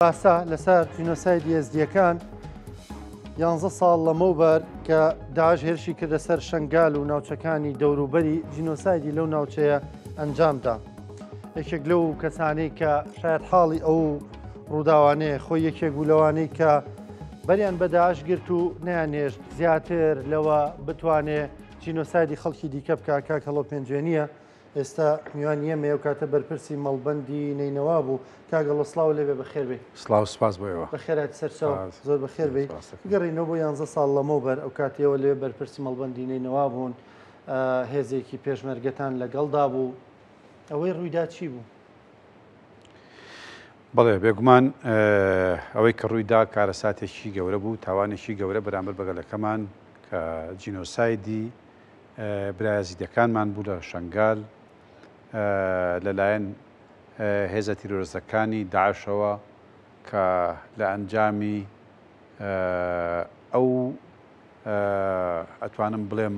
باسا لەسەر جینۆسایدی ئێزدیەکان 11 ساڵ لەمەوبەر کە داعش هێرشی کردە سەر شەنگال و ناوچەکانی دەوروبەری جینۆسایدی لەو ناوچەیە ئەنجامدا. یەکێک لەو کەسانەی کە شاید حاڵی ئەو ڕووداوانەیە خۆی یەکێک بوو لەوانەی کە بەریان بە داعش گرت و نەیانێشت زیاتر لەوە بتوانێت جینۆسایدی خەڵکی دیکە بکە. کاک هەڵۆ پێنجێنیە ئێستا میوانی ئێمە و کاتە بەرپرسی مەڵبەندی نینەوا بوو. کاگەڵە سڵاو لێبێ بەخێر بێ. سڵاو سپاس بۆیەوە. بەخێرات سەرچاو زۆر بەخێر بێ. گەڕینەوە بۆ 11 ساڵ لەمەوبەر ئەو کاتەوە لێ بەرپرسی مەڵبەندی نینەوا بوون، هێزێکی پێشمەرگەتان لەگەڵدا بوو. ئەوەی ڕوویدا چی بوو؟ بەڵێ بێگومان ئەوەی کە ڕوویدا کارەساتێکی گەورە بوو، تاوانێکی گەورە بەرامبەر بەگەلەکەمان کە جینۆسایدی برایەزیدەکانمان بوو لە شەنگال لەلایەن هێزە تیرۆریستەکانی داعشەوە کە لە ئەنجامی ئەو ئەتوانم بڵێم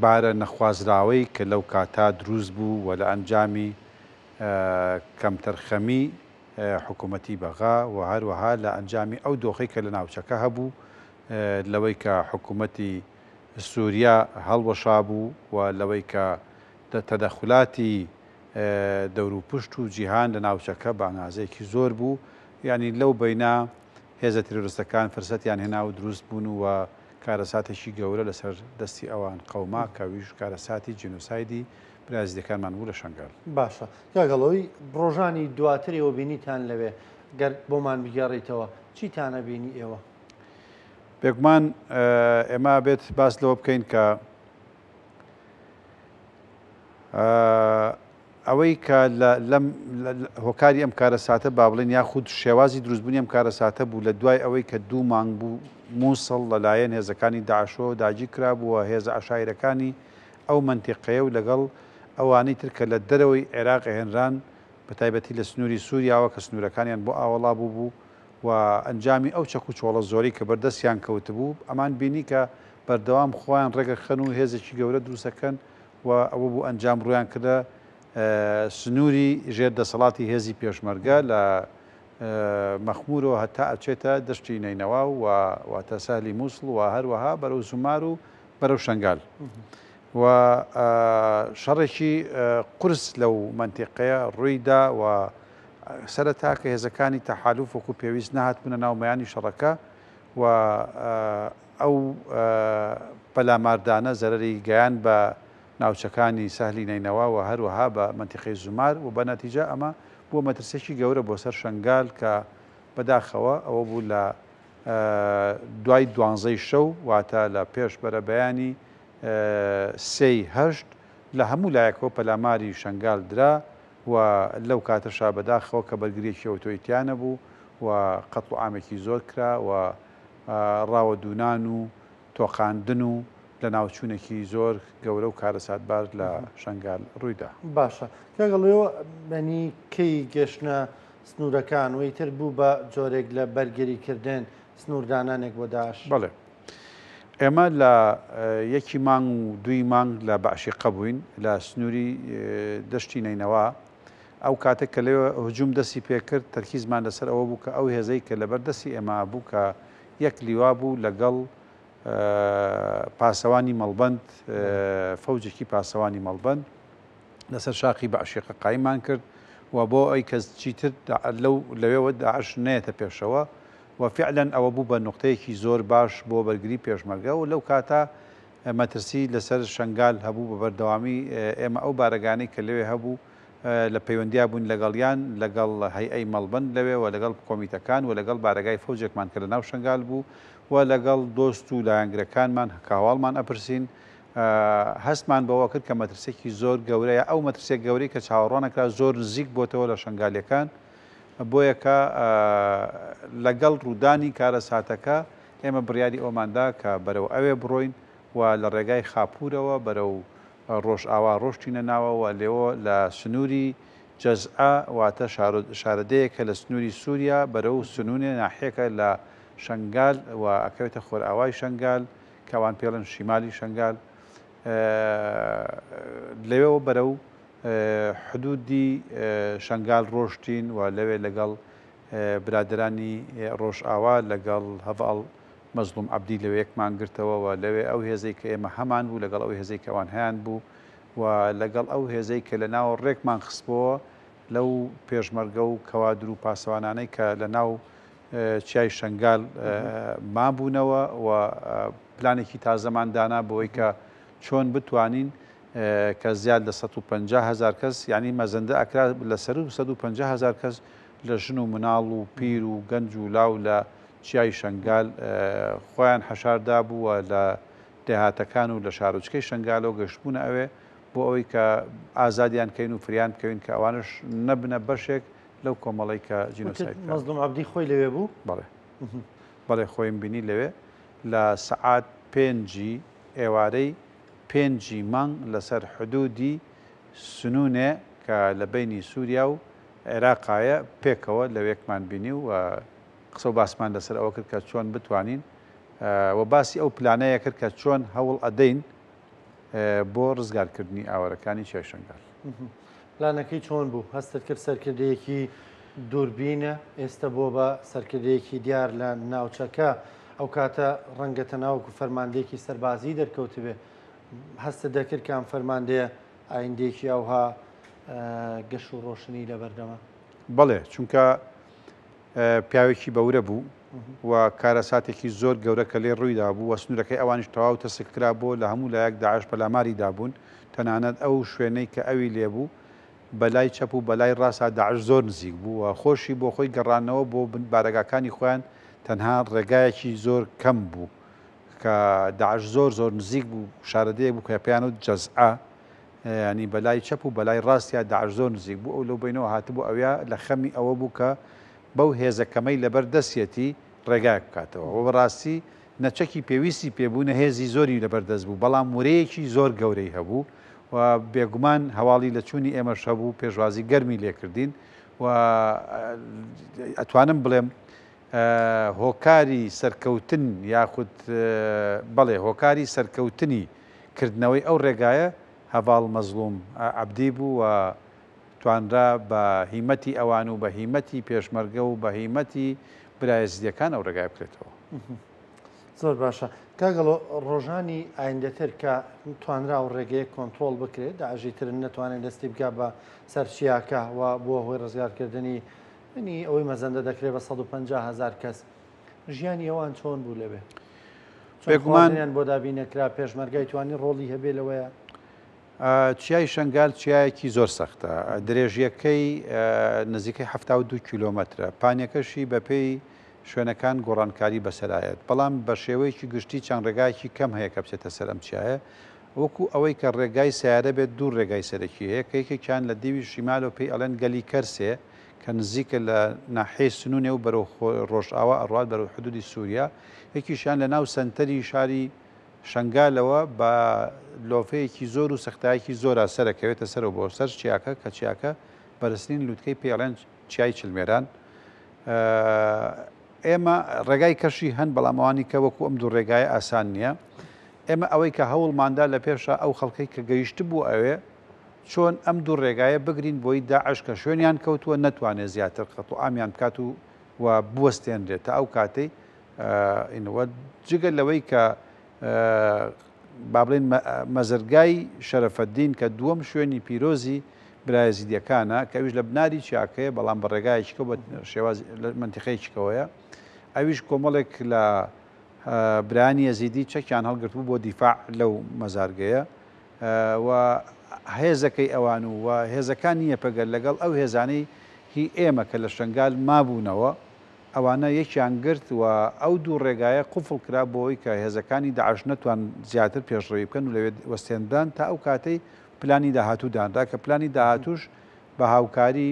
بارە نەخوازراوەی کە لەو کاتا دروست بوو و لە ئەنجامی کەمتەرخەمی حکوومەتی بەغا و هەروەها لە ئەنجامی ئەو دۆخەی کە لە ناوچەکە هەبوو لەوەی کە حکوومەتی سووریا هەڵوەشا بوو و لەوەی کە تەدەخلاتی دەوروپشت و جیهان لە ناوچەکە بەئەنگازەیەکی زۆر بوو. یعنی لەو بەینا هێزە تیرۆریستەکان فرسەتیان هێنا و دروست بوون و کارەساتێکی گەورە لەسەر دەستی ئەوان قەوما کەویش کارەساتی جینۆسایدی برایەزیدەکانمان بوو لە شەنگال. باشە کاگەڵەوەی ڕۆژانی دواترەوە بینیتان لەوێ گەر بۆمان بگەڕیتەوە چیتانە بینی ئێوە؟ بێگومان ئێمە بێت باس لەوە بکەین کە ئەوەی کە لەم هۆکاری ئەم کارەساتە با بڵێن یاخود شێوازی دروستبوونی ئەم کارەساتە بوو لە دوای ئەوەی کە 2 مانگ بوو مووسڵ لەلایەن هێزەکانی داعشۆ داگیر کرابووە هێزە عەشایرەکانی ئەو مەنتیقەیە و لەگەڵ ئەوانەی تر کە لە دەرەوەی عێراق هێنران بەتایبەتی لە سنووری سووریاوە کە سنوورەکانیان بۆ ئاوەڵا بوو و ئەنجامی ئەو چەک و چۆڵە زۆری کە بەردەستیان کەوت بوو ئەمان بینی کە بەردەوام خۆیان ڕێگە خەن و هێزێکی گەورە دروستەکەن و ئەوە بوو ئەنجام ڕویان کردە سنووری ژێر دەسەڵاتی هێزی پێشمەرگە لە مەخمورەوە هەتا ئەچێتە دەشتی نینەوا و واتە ساحلی مووسڵ و هەروەها بەرەو زومار و بەرەو شەنگال و شەڕێکی قورس لەو مەنتیقەیە ڕوویدا و سەرەتا کە هێزەکانی تەحالوف وەکو پێویست نەهاتبوونە ناومەیانی شەڕەکە و ئەو پەلاماردانە زەرەری گەیان بە ناوچەکانی سەهلی نینەوا و هەروەها بە مەنتیقەی زومار و بە نەتیجە ئەمە بووە مەترسێکی گەورە بۆ سەر شەنگال کە بەداخەوە ئەوە بوو لە دوای 12 شەو واتە لە پێش بەرەبەیانی 3/8 لە هەموو لایەکەوە پەلاماری شەنگال درا و لەو کاتەشا بەداخەوە کە بەرگریەکی ئۆتۆریتیانە بوو و قەتڵ و ئامێکی زۆر کرا و ڕاوەدونان و تۆقاندن و لە ناوچوونێکی زۆر گەورە و کارەساتبار لە شەنگال ڕوویدا. باشە کاگەڵەوە بەنی کەی گەشتە سنوورەکان وەیتر بوو بە جۆرێک لە بەرگریکردن سنووردانانێک بۆ داعش؟ بەڵێ ئێمە لە 1 مانگ و 2 مانگ لە بەعشیقە بووین لە سنووری دەشتی نینەوا. ئەو کاتێک کە لێوە هجووم دەستی پێکرد تەرکیزمان لەسەر ئەوە بوو کە ئەو هێزەی کە لەبەر دەستی ئێمە بوو کە یەک لیوا بوو لەگەڵ پاسەوانی مەڵبەند فەوجێکی پاسەوانی مەڵبەند لەسەر شاخی بەعشیقە قایممان کرد و بۆ ئەی کەس چیتر لەوێوە داعش نێتە پێشەوە و فعلەن ئەوە بوو بە نقطەیەکی زۆر باش بۆ بەرگری پێشمەرگە و لەو کاتە مەترسی لەسەر شەنگال هەبوو بە بەردەوامی ئێمە ئەو بارەگانەی کە لەوێ هەبوو لە پەیوەندیا بوون لەگەڵیان لەگەڵ هەیئەی مەڵبەند لەوێ و لەگەڵ کۆمیتەکان و لەگەڵ بارەگای فەوجێکمان کە لە ناو شەنگال بوو و لەگەڵ دۆست و لایەنگرەکانمان کاواڵمان ئەپرسین هەستمان بەوە کرد کە مەترسێکی زۆر گەورەیە ئەو مەترسێک گەورەی کە چاوەڕوانەکرا زۆر نزیک بۆتەوە لە شەنگالیەکان بۆیە کە لەگەڵ ڕوودانی کارەساتەکە ئێمە بڕیاری ئەوماندا کە بەرەو ئەوێ بڕۆین و لە ڕێگای خاپورەوە بەرەو ڕۆژئاوا ڕۆشتینە ناوە و لێەوە لە سنووری جەزئا واتە شارەدەیەکە لە سنووری سووریا بەرەو سنوونێ ناحیەکە لە شەنگال و ئەکەوێتە خۆرئاوای شەنگال کەوان پێڵن شیمالی شەنگال لەوێەوە بەرەو حدودی شەنگال ڕۆشتین و لەوێ لەگەڵ برادرانی ڕۆژئاوا لەگەڵ هەڤاڵ مەزلوم عەبدی لەوێ یەکمان گرتەوە و لەوێ ئەو هێزەی کە ئێمە هەمان بوو لەگەڵ ئەو هێزەی کە ئەوان هەیان بوو و لەگەڵ ئەو هێزەی کە لە ناو ڕێکمان خستبەوە لەو پێشمەرگە و کەوادر و پاسەوانانەی کە لە ناو چیای شنگال مابوونەوە و پلانێکی تازەماندانا بۆی کە چۆن بتوانین کە زیاد لە 150,000 کەس یعنی مەزەندە ئەکرا لەسەر 150,000 کەس لە ژن و مناڵ و پیر و گەنج و لاو لە چیای شنگال خۆیان حەشاردا بووە لە دێهاتەکان و لە شارۆچکەی شنگالەوە گەشتبوونە ئەوێ بۆ ئەوەی کە ئازادیان کەین و فریان بکەوین کە ئەوانش نەبنە بەشێک لەو کۆمەڵی کە جینۆساید مەزلوم عەبدی خۆی لەوێ بوو؟ بەڵێ خۆیم بینی لەوێ لە سەعات 5 ئێوارەی 5 مانگ لەسەر حدودی سنوونێ کە لە بینی سووریا و عێراقایە پێکەوە لەوێکمان بینی و قسە و باسمان لەسەر ئەوە کرد کە چۆن بتوانین و باسی ئەو پلانەیە کرد کە چۆن هەوڵ ئەدەین بۆ ڕزگارکردنی ئاوەرەکانی چیای شنگال. پلانەکەی چۆن بوو؟ هەستت کرد سەرکردەیەکی دووربینە ئێستا بۆ بە سەرکردەیەکی دیار لە ناوچەکە ئەو کاتە ڕەنگە تەناوەکو فەرماندەیەکی سەربازی دەرکەوتبێ هەستە دەکرد کە ئەم فەرماندەیە ئایندێکی ئەوها گەشت و ڕۆشنی لەبەردەما؟ بەڵێ چونکە پیاوێکی بەورە بوو و کارەساتێکی زۆر گەورە کە لێ ڕوویدا بوو وە سنوورەکەی ئەوانش تەواو تەسکرا بۆ لە هەموو لایەک داعش پەلاماری دابوون تەنانەت ئەو شوێنەی کە ئەوی لێبوو بەلای چەپ و بەلای ڕاستە داعش زۆر نزیک بوو و خۆشی بۆ خۆی گەڕانەوە بۆ بارەگاکانی خۆیان تەنها ڕێگایەکی زۆر کەم بوو کە داعش زۆر نزیک بوو شارەدەیەک بوو کە پێیان وت جەزعە ینی بەلای چەپ و بەلای ڕاستیا داعش زۆر نزیک بوو ئەو لەو بینەوە هاتبوو ئەویا لە خەمی ئەوە بوو کە بەو هێزەکەمەی لەبەر دەستێتی ڕێگای بکاتەوە و بەڕاستی نەچەکی پێویستی پێبوونە هێزی زۆری لەبەردەست بوو بەڵام وەرەیەکی زۆر گەورەی هەبوو و بێگومان هەواڵی لە چوونی ئێمەش هەبوو پێشوازی گەرمی لێکردین و ئەتوانم بڵێم هۆکاری سەرکەوتن یاخود بەڵێ هۆکاری سەرکەوتنی کردنەوەی ئەو ڕێگایە هەڤاڵ مەزلوم عەبدی بوو و توانرا بە هیمەتی ئەوان و بە هیمەتی پێشمەرگە و بە هیمەتی برایەزیەکان ئەو ڕێگای بکرێتەوە. زۆر باشە کاگەڵۆ ڕۆژانی ئایندەتر کە توانرا و ڕێگەیە کۆنتترۆل بکرێت داژیترن نەتوانێت دەستی بکە بە سەرچیاکە و بۆ هۆی ڕزگارکردنی منی ئەوەی مەزەندە دەکرێت بە 150,000 کەس ژیانی ئەوان چۆن بوو لەبێ بێگومانیان بۆ دابینەکرا پێشمەرگای توانی ڕۆڵی هەبێ لەوەیە چیای شنگال چیایەکی زۆر سەختە درێژیەکەی نزیکەی 72 کیلۆمەترە پانیەکەشی بەپێی شوێنەکان گۆڕانکاری بەسەرایەت بەڵام بە شێوەیەکی گشتی چەند ڕێگایکی کەم هەیە کە بچێتە سەر ئەم چیایە وەکو ئەوەی کە ڕێگای سیارە بێت دوو ڕێگای سەرەکی هەیە کە یەکێکیان لە دیوی شیمالەوە پێی ئەڵێن گەلی کەرسێ کە نزیکە لە ناحێی سنوونێ و بەرەو ڕۆژئاوا ئەڕوات بەرەو حدودی سووریا یەکیشیان لە ناو سەنتەری شاری شنگالەوە بە لۆفەیەکی زۆر و سەختایەکی زۆرە سەرەکەوێتە سەرەوە بۆ سەر چیاکە کە چیاکە بەرزترین لووتکەی پێڵێن چیای چلمێران ئێمە ڕێگای کەشی هەن بەڵامەوانی کە وەکو ئەم دوو ڕێگایە ئاسان نییە ئێمە ئەوەی کە هەوڵماندا لە پێشە ئەو خەڵکەی کە گەیشت بوو ئەوێ چۆن ئەم دوو ڕێگایە بگرین بۆی داعش کە شوێنیان کەوتووە نەتوانێت زیاتر قەت و ئامیان بکات و بوەستێنرێت تا ئەو کاتەی ئینەوە جگە لەوەی کە با بڵێن مەزرگای شەرەفەدین کە دووەم شوێنی پیرۆزی برایەزیدیەکانە کە ئەویش لە بناری چیاکەیە بەڵام بە ڕێگایەکە بە شێواز منتیقەیەکەوەیە ئەویش کۆمەڵێک لە برانی یەزیدی چەکیان هەڵگرتبوو بۆ دیفاع لەو مەزارگەیە و هێزەکەی ئەوان و هێزەکان نییە پەگەر لەگەڵ ئەو هێزانەی هی ئێمە کە لە شنگال مابوونەوە ئەوانە یەکیان گرت و ئەو دوو ڕێگایە قوفڵ کرا بۆەوەی کە هێزەکانی داعش نەتوان زیاتر پێشڕەوی بکەن و لەوێ وەستێنران تا ئەو کاتەی پلانی داهاتوو دانرا کە پلانی داهاتوش بە هاوکاری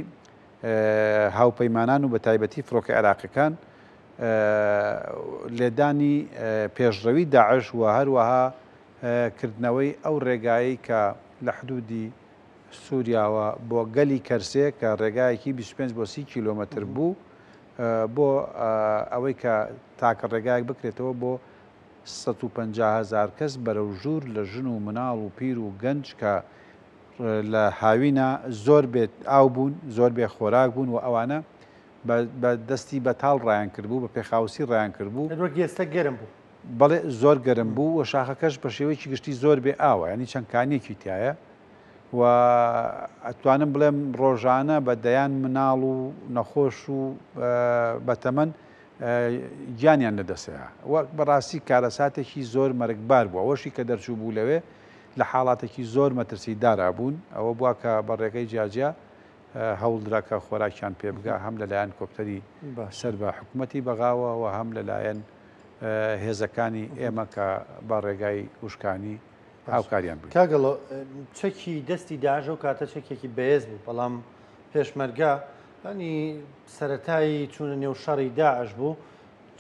هاوپەیمانان و بە تایبەتی فڕۆکە عێراقیەکان لێدانی پێشڕەوی داعش و هەروەها کردنەوەی ئەو ڕێگایی کە لە حدودی سووریاوە بۆ گەلی کەرسێ کە ڕێگایەکی 25 بۆ 30 کیلۆمەتر بوو بۆ ئەوەی کە تاکە ڕێگایەک بکرێتەوە بۆ 150,000 کەس بەرەو ژوور لە ژن و مناڵ و پیر و گەنج کە لە هاوینە زۆر بێت ئاو بوون زۆر بێ خۆراک بوون و ئەوانە بە دەستی بەتاڵ ڕایان کردبوو بە پێخاوسی ڕایان کردبوو وەک ئێستا گەرم بوو بەڵێ زۆر گەرم بوو و شاخەکەش بە شێوەیەکی گشتی زۆر بێ ئاوە ینی چەند کانێکی تایە و ئەتوانم بڵێم ڕۆژانە بە دەیان مناڵ و نەخۆش و بەتەمەن گیانیان لەدەسەیە وەک بەڕاستی کارەساتێکی زۆر مەرگبار بووە ئەوەشی کە دەرچوو بوو لەوێ لە حاڵاتێکی زۆر مەترسی دارابوون ئەوە بووە کە بەڕێگەی جیاجیا هەوڵدراکە خۆراکیان پێ بگا هەم لەلایەن کۆپتەری سەر بە حکوومەتی بەغاوە و هەم لەلایەن هێزەکانی ئێمە کە بە ڕێگای وشکانی هاوکاریان بوو کاگەڵۆ چەکی دەستی داژە و کاتە چەکێکی بەهێز بوو بەڵام پێشمەرگا ینی سەتایی چوونە نێو شەڕی داعش بوو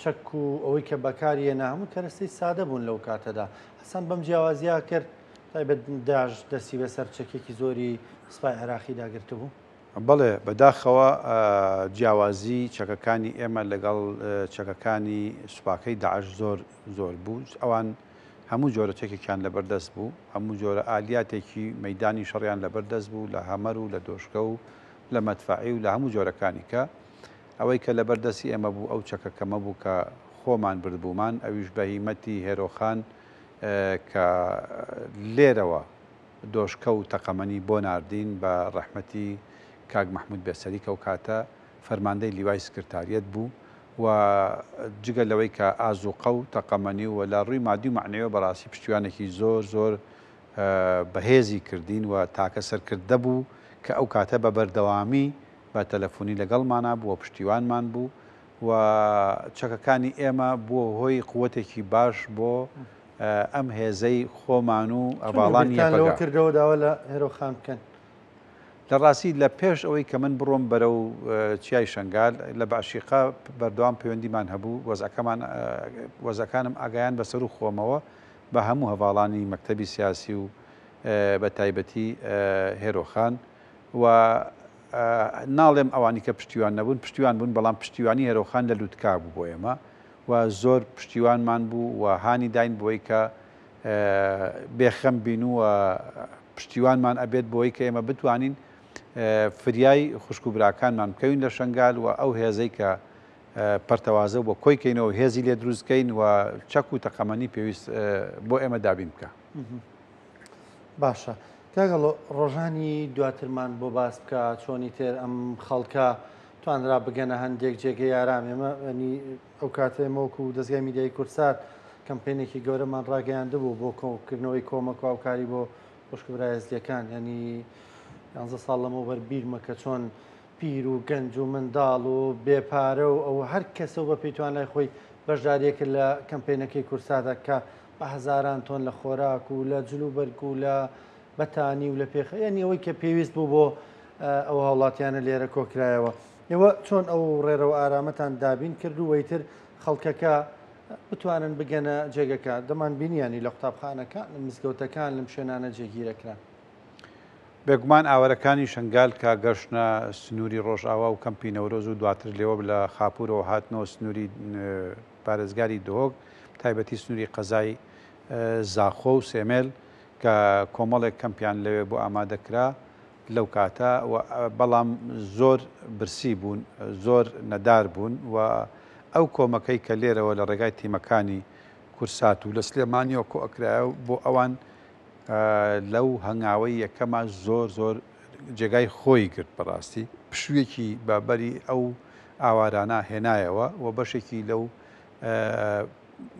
چەک و ئەوەی کە بەکاریە هەموو کەرەستەی سادە بوون لەو کاتەدا حەسەن بەم جیاوازیا کرد تایبەت داژ دەستی بەسەر چەکێکی زۆری سوپای عێراقی داگرتە بوو بەڵێ بەداخەوە جیاوازی چەکەکانی ئێمە لەگەڵ چەکەکانی سوپاکەی داعش زۆر بوو ئەوان هەموو جۆرە چەکێکیان لەبەردەست بوو هەموو جۆرە ئالیاتێکی مەدانی شەڕیان لەبەردەست بوو لە هەمەر و لە دۆشکە و لە مەدفعی و لە هەموو جۆرەکانی کە ئەوەی کە لەبەردەستی ئێمە بوو ئەو چەکەکەمە بوو کە خۆمان بردبوومان ئەویش بە هیمەتی هێرۆخان کە لێرەوە دۆشکە و تەقەمەنی بۆ ناردین بە ڕەحمەتی کاک مەحموود بێسەریکە و کاتە فەرماندەی لیوای سکرتاریەت بوو و جگە لەوەی کە ئازوقە و تەقەمەنی و لە ڕووی مادی و معنەوە بەڕاستی پشتیوانێکی زۆر بەهێزی کردین و تاکە سەرکردە بوو کە ئەو کاتە بە بەردەوامی بە تەلەفۆنی لەگەڵمانە بووە پشتیوانمان بوو و چەکەکانی ئێمە بووە هۆی قووەتێکی باش بۆ ئەم هێزەی خۆمان و ئەڤاڵانی کردەوە داوە لە هێرۆخان بکەن لە ڕاستی لە پێش ئەوەی کە من بڕۆم بەرەو چیای شنگال لە باشیقا بەردەوام پەیوەندیمان هەبوو وەزەکانم ئاگایان بەسەر و خۆمەوە بە هەموو هەواڵانی مەکتەبی سیاسی و بە تایبەتی هێرۆخان و ناڵێم ئەوانی کە پشتیوان نەبوون پشتیوان بوون بەڵام پشتیوانی هێرۆخان لە لووتکا بوو بۆ ئێمە و زۆر پشتیوانمان بوو و هانی داین بۆی کە بێخەم بین و پشتیوانمان ئەبێت بۆی کە ئێمە بتوانین فریای خوشک و براکانمان بکەوین لە شنگال و ئەو هێزەی کە پەرتەوازە بۆ کۆی کەینەوە هێزی لێ دروستکەین و چەک و تەقەمەنی پێویست بۆ ئێمە دابین بکە. باشە کاگەڵۆ ڕۆژانی دواترمان بۆ باس بکە چۆنی تر ئەم خەڵکە توانرا بگەنە هەندێک جێگەی ئارام ئێمە ئەنی ئەو کاتێمەوەکو و دەستگای میدیای کورسات کەمپێنێکی گەورەمان ڕاگەیاندە بوو بۆ کۆکردنەوەی کۆمەک و هاوکاری بۆ خوشکبرای هێزیەکان ینی 11 ساڵ لەمەوبەر بیرمە کە چۆن پیر و گەنج و منداڵ و بێپارە و ئەو هەر کەسەوە بە پێیتوان لای خۆی بەشداریەکرد لە کەمپێنەکەی کورساتە کە بە هەزاران تۆن لە خۆراک و لە جلوبەرگ و لە بەتانی و لە پێخە ینی ئەوەی کە پێویست بوو بۆ ئەو هاوڵاتیانە لێرە کۆکرایەوە ئێوە چۆن ئەو ڕێرەوە ئارامەتان دابین کرد و وەیتر خەڵکەکە بتوانن بگەنە جێگەکە دەمان بینیانی لە قوتابخانەکان لە مزگەوتەکان لەم شوێنانە جێگیرەکران بێگومان ئاوەرەکانی شنگال کە گەشتە سنووری ڕۆژئاوا و کەمپی نەورۆز و دواتر لێوە لە خاپورەوە هاتنەوە سنووری پارێزگاری دۆک تایبەتی سنووری قەزای زاخۆ و سێمێل کە کۆمەڵێک کەمپیان لەوێ بۆ ئامادەکرا لەو کاتە بەڵام زۆر برسی بوون زۆر نەدار بوون و ئەو کۆمەکەی کە لێرەوە لە ڕێگای تیمەکانی کورسات و لە سلێمانیەوە کۆئەکرایە بۆ ئەوان لەو هەنگاوەی یەکەمە زۆر جێگای خۆی کرد بەڕاستی پشوویەکی بابەری ئەو ئاوارانە هێنایەوە و بەشێکی لەو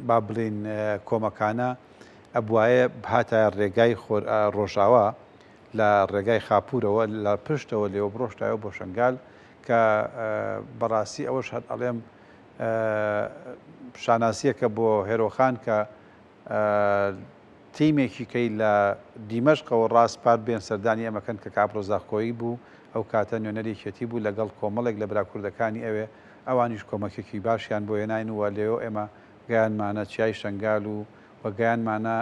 با بڵێن کۆمەکانە ئەبوایە هاتە ڕێگای ڕۆژاوا لە ڕێگای خاپورەوە لە پشتەوە لێوە بڕۆشتایەوە بۆ شنگال کە بەڕاستی ئەوەش هەر ئەڵێم شاناسیەکە بۆ هێرۆخان کە تیمێکی کەی لە دیمەشقەوە ڕاستپات بێن سەردانی ئەمەکەن کە کاپڕۆزاخۆیی بوو ئەو کاتە نوێنەرێکێتی بوو لەگەڵ کۆمەڵێک لە براکوردەکانی ئەوێ ئەوانیش کۆمەکێکی باشیان بۆ هێناین و لێەوە ئێمە گەیانمانە چیای شنگال و وەگەیانمانە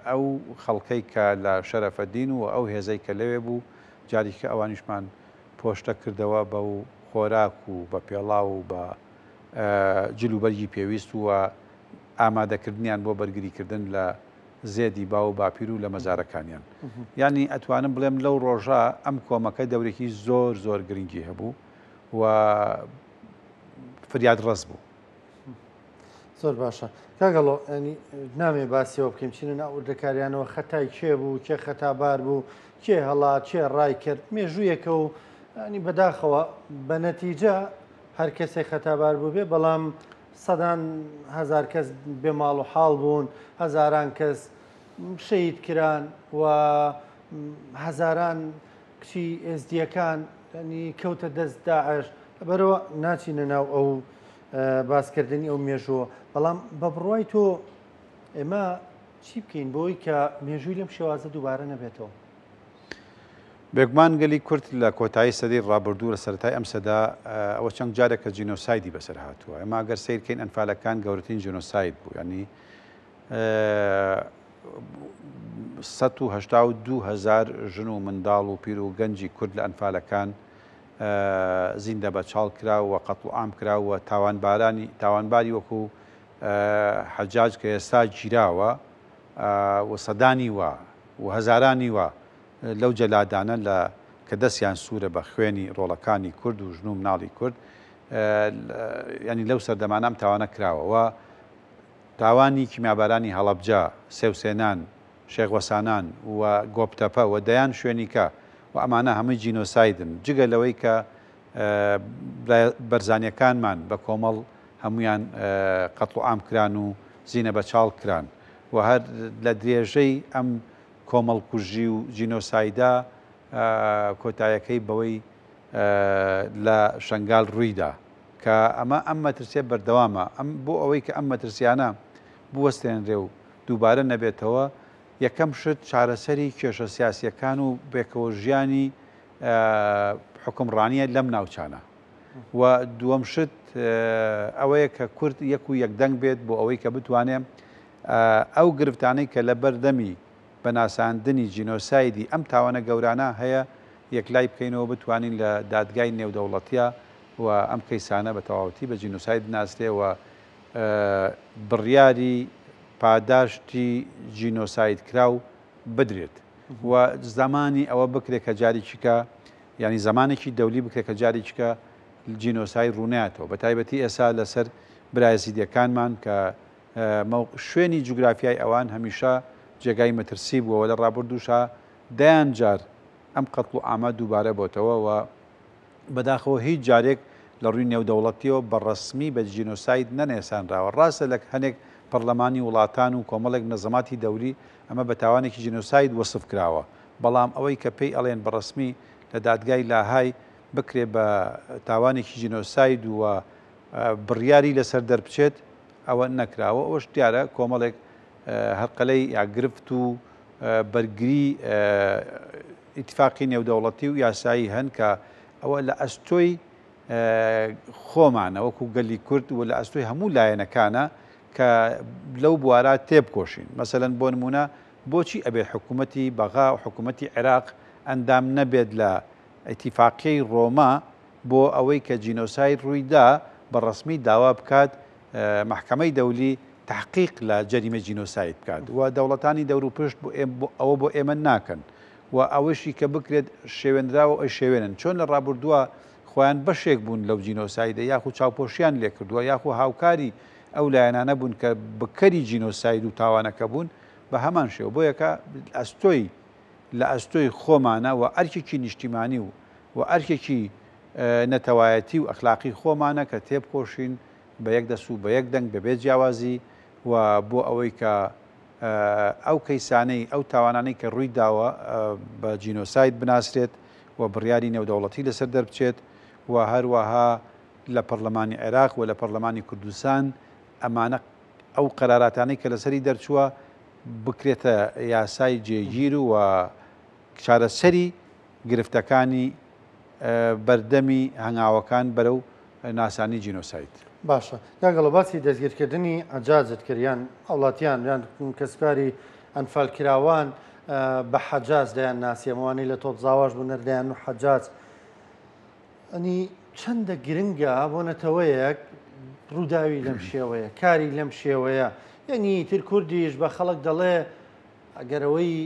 ئەو خەڵکەی کە لە شەرەفەدین و ئەو هێزەی کە لەوێ بوو جاریکە ئەوانیشمان پۆشتە کردەوە بەو خۆراک و بە پێڵاو و بە جلوبەرگی پێویست و ئامادەکردنیان بۆ بەرگریکردن لە زێدی باو و باپیر و لە مەزارەکانیان ینی ئەتوانم بڵێم لەو ڕۆژە ئەم کۆمەکە دەورێکی زۆر گرنگی هەبوو و فریاد ڕست بوو. زۆر باشە کاگەڵۆ ینی نامێ باسیەوە بکەین چینە ناوردەکاریانەوە خەتای کێ بوو کێ خەتابار بوو کێ هەڵات چێ ڕای کرد مێژوویەکە و ینی بەداخەوە بە نەتیجە هەر کەسێک خەتابار بوو بێ بەڵام سەدان هزار کەس بێ ماڵ و حاڵ بوون هەزاران کەس شەید کران و هەزاران کچی ئێزدیەکان ینی کەوتە دەست داعش بەرەوە ناچینە ناو ئەو باسکردنی ئەو مێژووە بەڵام بە بڕوای تۆ ئێمە چی بکەین بۆی کە مێژووی لەم شێوازە دووبارە نەبێتەوە بێگومان گەلی کورد لە کۆتایی سەدەی ڕابردوو لە سەرەتای ئەم سەدا ئەوە چەند جارێکە جینۆسایدی بەسەر هاتووە ئەمە ئەگەر سیرکەین ئەنفالەکان گەورەترین جینۆساید بوو ینی 182,000 ژن و منداڵ و پیر و گەنجی کورد لە ئەنفالەکان زیندە بە چاڵ کراوە قەتڵ عام کراوە تاوانباری وەکو حەجاج کە ئێستا گیراوە و سەدانی وە و هەزارانی وە لەو جەلادانە لە کە دەستیان سوورە بە خوێنی ڕۆڵەکانی کورد و ژن و مناڵی کورد ینی لەو سەردەمانام تاوانە کراوەوە تاوانی کیمیابارانی هەڵەبجە سێوسێنان شێخوەسانان و گۆپتەپە و دەیان شوێنیکە و ئەمانە هەمووی جینۆسایدن جگە لەوەی کە بەرزانیەکانمان بە کۆمەڵ هەمویان قەتڵ عام کران و زینە بە چاڵ کران و هەر لە درێژەی ئەم کۆمەڵ کوژی و جینۆسایدا کۆتایەکەی بەوەی لە شنگال ڕوویدا کە ئەم مەترسیە بەردەوامە بۆ ئەوەی کە ئەم مەترسیانە بوەستێنرێ و دووبارە نەبێتەوە یەکەم شت چارەسەری کێشە سیاسیەکان و بێکەوە ژیانی حکومڕانیە لەم ناوچانە و دووەم شت ئەوەیە کە کورد یەک و یەکدەنگ بێت بۆ ئەوەی کە بتوانێ ئەو گرفتانەی کە لە بەردەمی بەناساندنی جینۆسایدی ئەم تاوانە گەورانە هەیە یەکلای بکەینەوە بتوانین لە دادگای نێودەوڵەتیە و ئەم کەیسانە بە تەواوەتی بە جینۆساید ناسرێەوە بڕیاری پاداشتی جینۆساید کراو بدرێت و زمانی ئەوە بکرێت کە جارێکیکە ینی زمانێکی دەولی بکرێت کە جارێکیکە جینۆساید ڕووناتەوە بە تایبەتی ئێسا لەسەر برایەزیدیەکانمان کە شوێنی جوگرافیای ئەوان هەمیشە جێگای مەترسی بووەوە لە ڕابردووشە دەیان جار ئەم قەتڵ و ئامە دووبارە بۆتەوە و بەداخەوە هیچ جارێک لە ڕووی نێودەوڵەتیەوە بەڕسمی بە جینۆساید نەنێسانراوە ڕاستە لە هەنێک پەرلەمانی وڵاتان و کۆمەڵێک نەزەماتی دەوری ئەمە بە تاوانێکی جینۆساید وەسف کراوە بەڵام ئەوەی کە پێی ئەڵێن بەڕسمی لە دادگای لاهای بکرێ بە تاوانێکی جینۆساید و بڕیاری لەسەر دەربچێت ئەوە نەکراوە ئەوش دیارە کۆمەڵێک هەرقەلەی یاگرفت و بەرگری ئیتفاقی نێودەوڵەتی و یاسایی هەن کە ئەوە لە ئەستۆی خۆمانە وەکو گەلی کورد و لە ئەستۆی هەموو لایەنەکانە کە لەو بوارە تێبکۆشین مەسەلەن بۆ نمونە بۆچی ئەبێت حکوومەتی بەغا و حکوومەتی عێراق ئەندام نەبێت لە ئیتیفاقیەی ڕۆما بۆ ئەوەی کە جینۆساید ڕوویدا بەڕسمی داوا بکات محکەمەی دەولی تحقیق لە جەریمە جینۆساید بکات و دەوڵەتانی دەور و پشت ئەوە بۆ ئێمە ناکەن و ئەوەشی کە بکرێت شێوێنراوە ئەو شێوێنن چۆن لە ڕابردووە خۆیان بەشێک بوون لەو جینۆسایدە یاخو چاوپۆشیان لێ کردووە یاخو هاوکاری ئەو لایەنانە بوون کە بکەری جینۆساید و تاوانەکە بوون بە هەمان شێوە بۆ یەکە لە ئەستۆی خۆمانە و ئەرکێکی نیشتیمانی و ئەرکێکی نەتەوایەتی و ئەخلاقی خۆمانە کە تێبکۆشین بە یەک دەست و بە یەک دەنگ بەبێت جیاوازی و بۆ ئەوەی کە ئەو کەیسانەی ئەو تاوانانەی کە ڕووی داوە بە جینۆساید بناسرێت و بڕیاری نێودەوڵەتی لەسەر دەربچێت و هەروەها لە پەرلەمانی عێراق و لە پەرلەمانی کوردستان ئەمانە ئەو قەراراتانەی کە لەسەری دەرچووە بکرێتە یاسای جێگیر و چارەسەری گرفتەکانی بەردەمی هەنگاوەکان بەرەو ناسانی جینۆساید. باشە داگەڵە باسی دەستگیرکردنی ئەجازت کردیان ئەوڵاتیان یان کەسکاری ئەنفالکراوان بە حەجاز دەیان ناسیێمەوانی لە تۆپ زاواش بوو نەردەیان و حەجاز ئەنی چەندە گرنگە بۆ نەتەوەیەک ڕووداوی لەم شێوەیە کاری لەم شێوەیە یعنی تر کوردیش بە خەڵک دەڵێ ئەگەرەوەی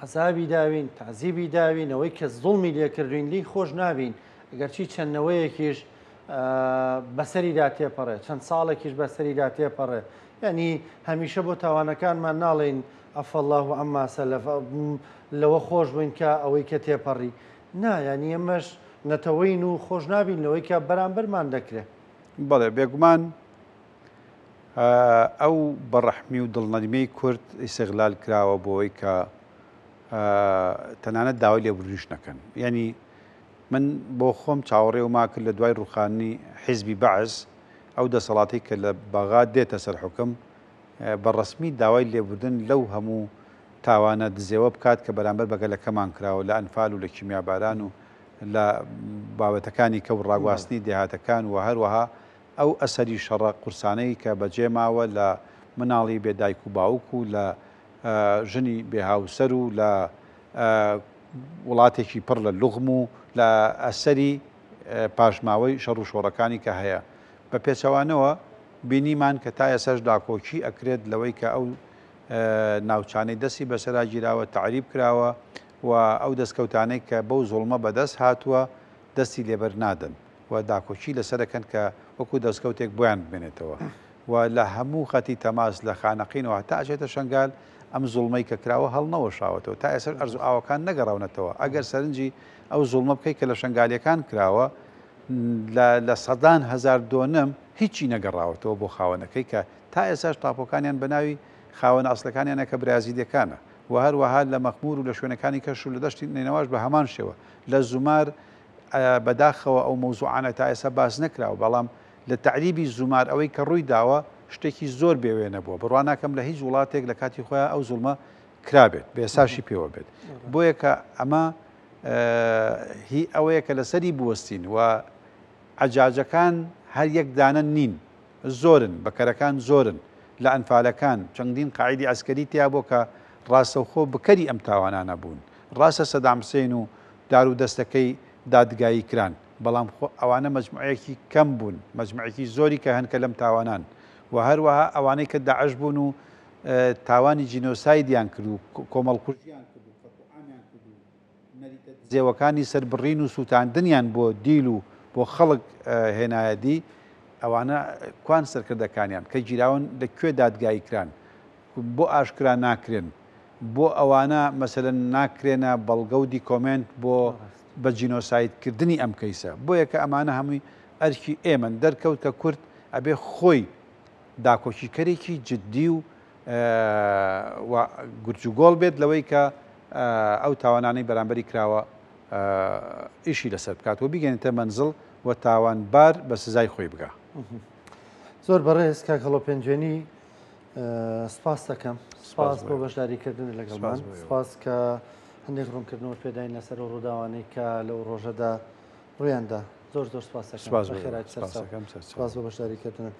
عەزابی داوین تازیبی داوین ئەوەی کە زوڵمی لێکردوین لی خۆش نابین ئەگەرچی چەندنەوەیەکیش بەسەریدا تێپەڕێ چەند ساڵێکیش بەسەریدا تێپەڕێ یعنی هەمیشە بۆ تاوانەکانمان ناڵێن ئەفەڵڵاه و ئەمما سەلەف لەوە خۆش بووین کە ئەوەی کە تێپەڕی نا ینی ئەمەش نەتەوەین و خۆش نابین لەوەی کە بەرامبەرمان دەکرێت بەڵێ بێگومان ئەو بەڕەحمی و دڵنەریمەی کورد ئیسیغلال کراوە بۆەوەی کە تەنانەت داوای لێبوردنیش نەکەن یعنی من بۆ خۆم چاوەڕێ و ماکرد لە دوای ڕوخانی حیزبی بەعز ئەو دەسەڵاتی کە لە بەغا دێتە سەر حکم بەڕسمی داوای لێبوردن لەو هەموو تاوانە دزێوە بکات کە بەرامبەر بەگەلەکەمان کراوە لە ئەنفال و لە کیمیاباران و لە بابەتەکانی کە و ڕاگواستنی دێهاتەکان و هەروەها ئەو ئەسەری شەڕە قورسانەی کە بەجێماوە لە مناڵی بێدایک و باوک و لە ژنی بێهاوسەر و لە وڵاتێکی پڕ لە لوغم و لە ئەسەری پاشماوەی شەڕ و شۆڕەکانی کە هەیە بە پێچەوانەوە بینیمان کە تا ئێسەش داکۆکی ئەکرێت لەوەی کە ئەو ناوچانەی دەستی بەسەرا گیراوە تعریب کراوە و ئەو دەستکەوتانەی کە بەو زوڵمە بەدەست هاتووە دەستی لێبەر نادەن و داکۆچی لەسەرەکەن کە وەکو دەستکەوتێک بۆیان بمێنێتەوە و لە هەموو خەتی تەماس لە خانەقینەوە تا ئەچێتە شنگال ئەم زوڵمەی کە کراوە هەڵنەوەشاوەتەوە تا ئێسەر ئەرز و ئاوەکان نەگەڕاونەتەوە ئەگەر سەرنجی ئەو زوڵمە بکەی کە لە شنگالیەکان کراوە لە سەدان هەزار دۆنم هیچی نەگەڕاوەتەوە بۆ خاوەنەکەی کە تا ئێساش تاپۆکانیان بەناوی خاوەن ئەسلەکانیانە کە برازیلەکانە و هەروەها لە مەخمور و لە شوێنەکانی کەش و لە دەشتی نێنەوەش بە هەمان شێوە لە زومار بەداخەوە ئەو مەوزوعانە تا ئێستا باس نەکراوە بەڵام لە تعریبی زومار ئەوەی کە ڕووی داوە شتێکی زۆر بێوێنە بووە بڕوان ناکەم لە هیچ وڵاتێک لە کاتی خۆیان ئەو زوڵمە کرابێت بێساشی پێوە بێت بۆیە کە ئەمە هی ئەوەیە کە لەسەری بوەستین و عەجاجەکان هەر یەک دانە نین زۆرن بەکەرەکان زۆرن لە ئەنفالەکان چەندین قاعیدی ئەسکەری تیا بۆ کە ڕاستەوخۆ بکەری ئەم تاوانانە بوون ڕاستە سەدام حوسێن و دار و دەستەکەی دادگایی کران بەڵام ئەوانە مەجموعەیەکی کەم بوون مەجموعەیەکی زۆری کە هەن کە لەم تاوانان و هەروەها ئەوانەی کە داعش بوون و تاوانی جینۆسایدیان کرد و کۆمەڵکوژیان کرد و قەتوعامیان کرد و نەریتە دزێوەکانی سەربڕین و سووتاندنیان بۆ دیل و بۆ خەڵک هێنایەتی ئەوانە کوان سەرکردەکانیان کە گیراون لەکوێ دادگایی کران بۆ ئاشکرا ناکرێن بۆ ئەوانە مەسەلەن ناکرێنە بەڵگە و دیکۆمنت بۆ بە جینۆسایدکردنی ئەم کەیسە بۆیە کە ئەمانە هەمووی ئەرکی ئێمن دەرکەوت کە کورد ئەبێ خۆی داکۆکیکەرێکی جددی و گورجوگۆڵ بێت لەوەی کە ئەو تاوانانەی بەرامبەری کراوە ئیشی لەسەر بکات و بیگەنێتە مەنزڵ و تاوانبار بە سزای خۆی بگا زۆر بەڕێز کاک هەڵۆپێنجێنی سپاس دەکەم سپاس بۆ بەشداریکردن لەگەڵمان سپاس کە هەندێک ڕوونکردنەوە پێداین لەسەر و ڕووداوانەی کە لەو ڕۆژەدا ڕوویاندا زۆر زۆر سپاس دەکەم سپاس بۆ بەشداریکردن